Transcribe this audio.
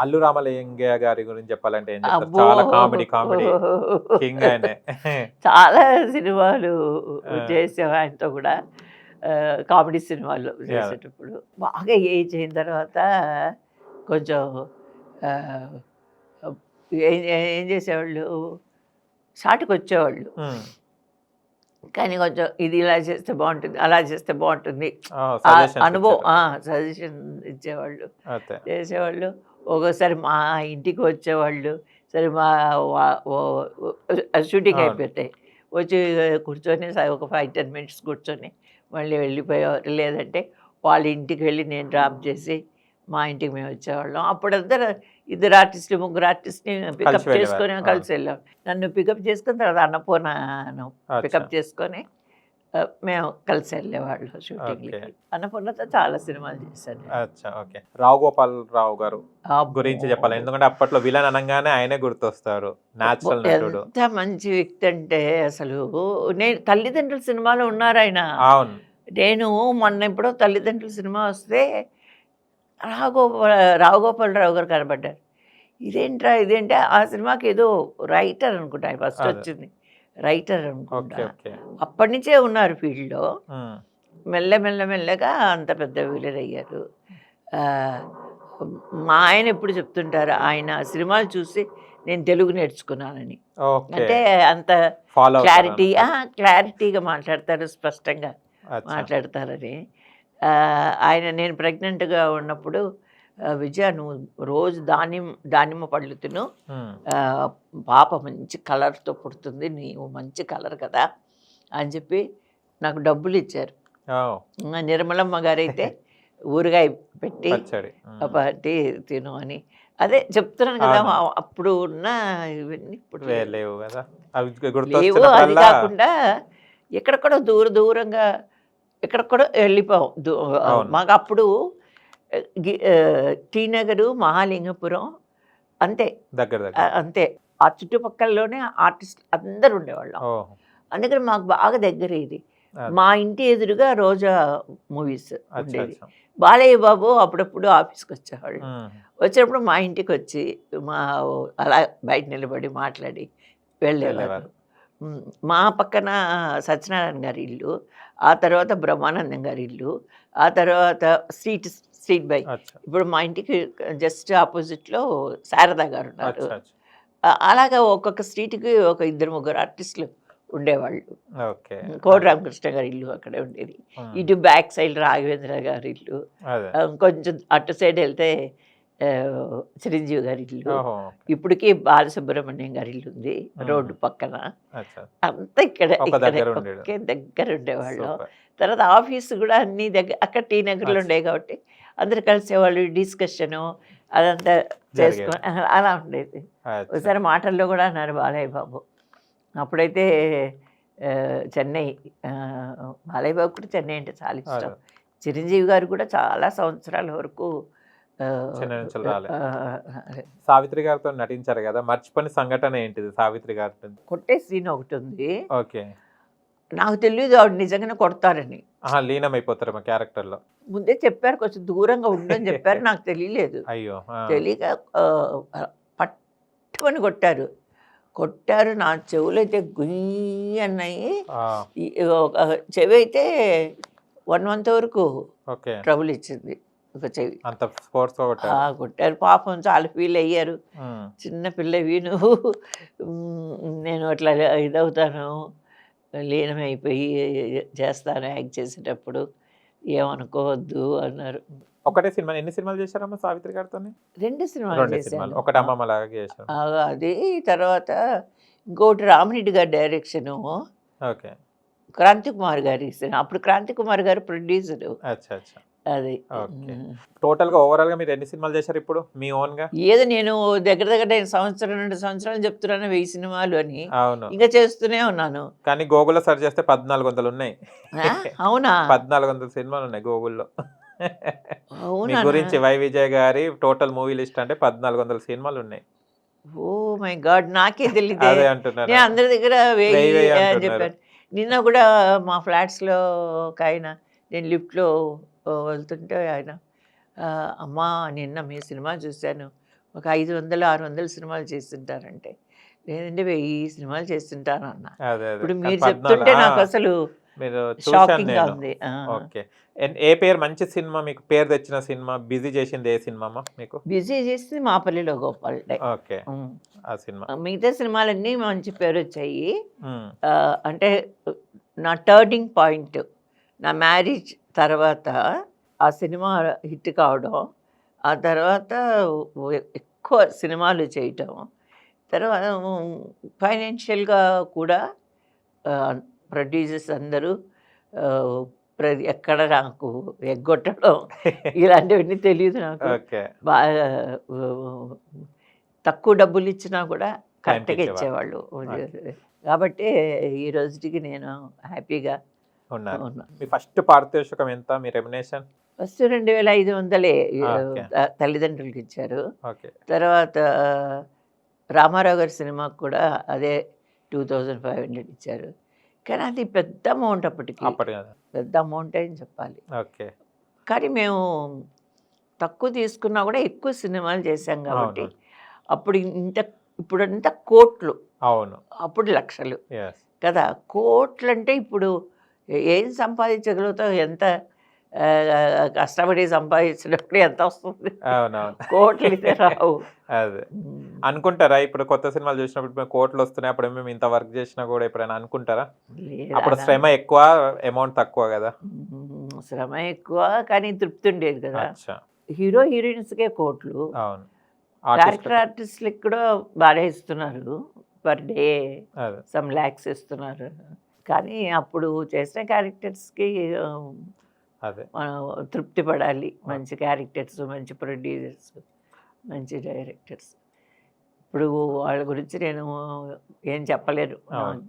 అల్లు రామలింగయ్య గారి గురించి చెప్పాలంటే ఏం చెప్తారు? అబ్బో! చాలా కామెడీ కింగ్ ఆయనే. చాలా సినిమాలు ఆ! చేసాం ఆయనతో కూడా. కామెడీ సినిమాలు యాహ్! చేసేటప్పుడు. బాగా ఏజ్ అయిన తర్వాత కొంచెం ఆహ్, ఏం ఏం చేసేవాళ్ళు, సాటుకొచ్చేవాళ్ళు. హ్మ్. కానీ కొంచెం ఇది ఇలా చేస్తే బాగుంటుంది, అలా చేస్తే బాగుంటుంది. ఆ! సజెషన్స్ అనుభవం ఇచ్చారు. సజెషన్ ఇచ్చేవాళ్ళు, అంతే. చేసేవాళ్ళు. ఒక్కోసారి మా ఇంటికి వచ్చేవాళ్ళు. సరే మా షూటింగ్ అవును. అయిపోతే వచ్చి కూర్చొని ఒక 5-10 మినిట్స్ కూర్చొని మళ్ళీ వెళ్ళిపోయేవారు. లేదంటే వాళ్ళ ఇంటికి వెళ్ళి నేను డ్రాప్ చేసి మా ఇంటికి మేము వచ్చేవాళ్ళం. అప్పుడంతా ఇద్దరు ఆర్టిస్టులు, ముగ్గురు ఆర్టిస్ట్‌ని కలిసి పికప్ వెళ్ళేవారు. చేసుకొని అవును. కలిసి వెళ్ళాం. నన్ను పికప్ చేసుకొని తర్వాత అన్నపూర్ణను అచ్చా! పికప్ చేసుకొని మేము కలిసి వెళ్ళేవాళ్ళం ఓకే. షూటింగ్‌లకి. అన్నపూర్ణతో చాలా సినిమాలు చేశాను నేను. అచ్చా! ఓకే. రావు గోపాలరావు గారు గురించి అబ్బో! చెప్పాలి. ఎందుకంటే అప్పట్లో విలన్ అనంగానే ఆయనే గుర్తొస్తారు. అబ్బో! నేచురల్ నటుడు. ఎంత మంచి వ్యక్తి అంటే అసలు, నేను తల్లిదండ్రుల సినిమాలో ఉన్నారాయన. అవును. నేను మొన్న ఎప్పుడో తల్లిదండ్రుల సినిమా వస్తే రావుగోపాలరావు గారు కనపడ్డారు. ఇదేంట్రా ఇదేంటి ఆ సినిమాకి ఏదో రైటర్ అనుకుంటా ఆయన ఫస్ట్ అదే. వచ్చింది. Writer okay. అనుకుంటా. ఓకే. అప్పటి నుంచే ఉన్నారు ఫీల్డ్‌లో. హ్మ్. మెల్లగా అంత పెద్ద విలన్ అయ్యారు. ఆహ్, మా ఆయన ఎప్పుడు చెప్తుంటారు, ఆయన సినిమాలు చూసి నేను తెలుగు నేర్చుకున్నానని. ఓకే. అంటే అంత ఫాలో క్లారిటీ అవుతారనమాట. క్లారిటీగా మాట్లాడతారు, స్పష్టంగా అచ్చా! మాట్లాడతారని. ఆయన నేను ప్రెగ్నెంట్‌గా ఉన్నప్పుడు విజయ నువ్వు రోజు దానిమ్మ పళ్ళు తిను. హ్మ్. ఆహ్, పాప మంచి కలర్‌తో పుడుతుంది. నీవు మంచి కలర్ కదా! అని చెప్పి నాకు డబ్బులిచ్చారు. ఓహ్! నిర్మలమ్మ గారైతే ఊరగాయ పెట్టి పచ్చడి. హ్మ్. పట్టి తిను అని. అదే చెప్తున్నాను కదా! అవును. అప్పుడు ఉన్న ఇవన్నీ ఇప్పుడు లేవు. లేవు గదా! అవి లేవు. అది గుర్తొచ్చినప్పుడల్లా కాకుండా ఎక్కడికడో దూరంగా ఎక్కడికడో వెళ్ళిపోయాం. అవును. మాకప్పుడు టీ నగరు, మహాలింగపురం అంతే. దగ్గర. అంతే. ఆ చుట్టుపక్కలలోనే ఆర్టిస్టులు అందరూ ఉండేవాళ్ళం. ఓహ్! అందుకని మాకు బాగా దగ్గర ఇది. అది. మా ఇంటి ఎదురుగా రోజా మూవీస్ అచ్చా! ఉండేది. అచ్చా! బాలయ్య బాబు అప్పుడప్పుడు ఆఫీస్‌కొచ్చేవాళ్ళు. హ్మ్. వచ్చినప్పుడు మా ఇంటికొచ్చి మా అలా బయట నిలబడి మాట్లాడి వెళ్ళేవారు. వెళ్ళేవారు. హ్మ్. మా పక్కన సత్యనారాయణ గారి ఇల్లు, ఆ తర్వాత బ్రహ్మానందం గారి ఇల్లు, ఆ తర్వాత స్ట్రీట్ బై. అచ్చా! ఇప్పుడు మా ఇంటికి జస్ట్ అపోజిట్‌లో శారద గారున్నారు. అచ్చా! అచ్చా! అలాగా ఒక్కొక్క స్ట్రీట్‌కి ఒక ఇద్దరు, ముగ్గురు ఆర్టిస్టులు ఉండేవాళ్ళు. ఓకే. కోడి అదే. రామకృష్ణ గారి ఇల్లు అక్కడే ఉండేది. హ్మ్. ఇటు బ్యాక్ సైడ్ రాఘవేంద్ర గారి ఇల్లు. అదే. కొంచెం అటు సైడ్ వెళ్తే చిరంజీవి గారి ఇల్లు. ఓహో! ఇప్పటికి బాలసుబ్రహ్మణ్యం గారి ఇల్లు ఉంది హుహు. రోడ్డు పక్కన. అచ్చా! అంతా ఇక్కడే ఒక ఇక్కడే దగ్గర ఉండేడు. ఒకే దగ్గర ఉండేవాళ్ళం. సూపర్. తర్వాత ఆఫీస్ కూడా అన్నీ దగ్గర, అక్కడ టీ నగర్‌లో అచ్చా! ఉండేవి కాబట్టి అందరూ కలిసేవాళ్ళు. డిస్కషను అదంతా జరిగేది. చేసుకొని అలా ఉండేది. అచ్చా! ఒకసారి మాటల్లో కూడా అన్నారు బాలయ్య బాబు. అప్పుడైతే చెన్నై, బాలయ్య బాబు కూడా చెన్నై అంటే చాలా ఇష్టం. అదే. చిరంజీవి గారు కూడా చాలా సంవత్సరాల వరకు చెన్నై నుంచి రాలే. అదే సావిత్రి గారితో నటించారు గదా! మర్చిపోని సంఘటన ఏంటిది సావిత్రి గారితో? కొట్టే సీన్ ఒకటుంది. ఓకే. నాకు తెలీదు ఆవిడ నిజంగానే కొడతారని. ఆహా! లీనమైపోతారేమో క్యారెక్టర్‌లో. ముందే చెప్పారు, కొంచెం దూరంగా ఉండని చెప్పారు. నాకు తెలియలేదు. అయ్యో! ఆ! తెలియక పట్టుమని కొట్టారు. కొట్టారు. నా చెవులైతే గుయ్యి అన్నాయి. ఆ! ఈ ఒక చెవైతే 1 మంత్ వరకు ఓకే. ట్రబుల్ ఇచ్చింది ఒక చెవి. అంత ఫోర్స్‌గా కొట్టారు. కొట్టారు. పాపం చాలా ఫీల్ అయ్యారు. హ్మ్. చిన్న పిల్లవి నువ్వు, నేను అట్లా ఇదవుతాను, లీనమైపోయి చేస్తాను యాక్ట్ చేసేటప్పుడు, ఏమనుకోవద్దు అన్నారు. ఒకటే సినిమా ఎన్ని సినిమాలు చేశారమ్మా సావిత్రి గారితోని? 2 సినిమాలు 2 సినిమాలు. చేశాను. ఒకటి అమ్మమ్మలాగా చేశారు. అది తర్వాత ఇంకోటి రామిరెడ్డి గారి డైరెక్షను, ఓకే. క్రాంతి కుమార్ గారి సినిమా. అప్పుడు క్రాంతి కుమార్ గారు ప్రొడ్యూసరు. అచ్చా! అచ్చా! అది. ఓకే. టోటల్‌గా ఓవరాల్‌గా మీరు ఎన్ని సినిమాలు చేశారు ఇప్పుడు మీ ఓన్‌గా? ఏదో నేను దగ్గర నేను సంవత్సరం 2 సంవత్సరాలు చెప్తున్నాను 1000 సినిమాలు అని. అవును. ఇంకా చేస్తూనే ఉన్నాను. కానీ గూగుల్‌లో సెర్చ్ చేస్తే 1400 ఉన్నాయి. ఆ! అవునా? 1400 సినిమాలున్నాయి గూగుల్‌లో. మీ అవునా? గురించి 'వై విజయ్' గారి టోటల్ మూవీ లిస్ట్ అంటే 1400 సినిమాలున్నాయి. Oh my God! నాకే తెలీదే. అదే అంటున్నాను. నేను అందరి దగ్గర 1000 వెయ్యి అని అంటున్నారు. చెప్పాను. నిన్న కూడా మా ఫ్లాట్స్‌లో ఒకాయన, నేను లిఫ్ట్‌లో వెళ్తుంటే ఆయన, అమ్మా నిన్న మీ సినిమా చూశాను. ఒక 500-600 సినిమాలు చేస్తుంటారంటే, లేదంటే 1000 సినిమాలు చేస్తుంటాను అన్న. అదే. అదే. ఇప్పుడు కానీ మీరు 14 చెప్తుంటే నాకు అసలు మీరు చూసాను షాకింగ్‌గా నేను. ఉంది. ఓకే. ఏ పేరు మంచి సినిమా మీకు పేరు తెచ్చిన సినిమా, బిజీ చేసింది ఏ సినిమా అమ్మా మీకు? బిజీ చేసింది 'మాపల్లిలో గోపాలుడే'. ఓకే. హ్మ్. ఆ సినిమా. మిగతా సినిమాలన్నీ మంచి పేరొచ్చాయి. హ్మ్. అంటే నా టర్నింగ్ పాయింట్ నా మ్యారేజ్ తర్వాత ఆ సినిమా హిట్ కావడం, ఆ తర్వాత ఎక్కువ సినిమాలు చేయటం, తర్వాత ఫైనాన్షియల్‌గా కూడా ప్రొడ్యూసర్స్ అందరూ ఎక్కడ నాకు ఎగ్గొట్టడం ఇలాంటివన్నీ తెలీదు నాకు. ఓకే. బాగా తక్కువ డబ్బులు ఇచ్చినా కూడా కరెక్ట్‌గా టైంకిచ్చేవారు. ఇచ్చేవాళ్ళు. ఓకే. కాబట్టి ఈ రోజుటికి నేను హ్యాపీగా ఉన్నారు. ఉన్నాను. మీ ఫస్ట్ పారితోషికం ఎంత మీ రెమ్యునరేషన్? First 2500 okay. తల్లిదండ్రులకి ఇచ్చారు. ఓకే. తర్వాత రామారావు గారి సినిమాకి కూడా అదే 2500 ఇచ్చారు. కానీ అది పెద్ద అమౌంట్ అప్పటికి. అప్పటి కదా. పెద్ద అమౌంటే అని చెప్పాలి. ఓకే. కానీ మేము తక్కువ తీసుకున్నా కూడా ఎక్కువ సినిమాలు చేశాం కాబట్టి అవును. అప్పుడు ఇప్పుడంతా కోట్లు, అవును. అప్పుడు లక్షలు యెస్. కదా. కోట్లంటే ఇప్పుడు ఏం సంపాదించగలుగుతావు? ఎంత కష్టపడి సంపాదించినప్పుడు ఎంత వస్తుంది? అవునవును. కోట్లు అయితే రావు. అదే. అనుకుంటారా ఇప్పుడు కొత్త సినిమాలు చూసినప్పుడు ఇప్పుడు కోట్లొస్తున్నాయి, అప్పుడు మేము ఇంత వర్క్ చేసినా కూడా ఎప్పుడైనా అనుకుంటారా? అప్పుడు లేదా శ్రమ ఎక్కువ, అమౌంట్ తక్కువ కదా? శ్రమ ఎక్కువ కానీ తృప్తి ఉండేది కదా. అచ్చా! హీరో హీరోయిన్స్కే కోట్లు, అవును. క్యారెక్టర్ ఆర్టిస్ట్‌లకు ఆర్టిస్ట్లకి కూడా బాగా ఇస్తున్నారు. పర్ డే అదే. సమ్ ల్యాక్స్ ఇస్తున్నారు. కానీ అప్పుడు చేసిన క్యారెక్టర్స్కి అదే. మనం తృప్తి పడాలి. మంచి క్యారెక్టర్స్, మంచి ప్రొడ్యూసర్స్, మంచి డైరెక్టర్స్. ఇప్పుడు వాళ్ళ గురించి నేను ఏం చెప్పలేను. అవును.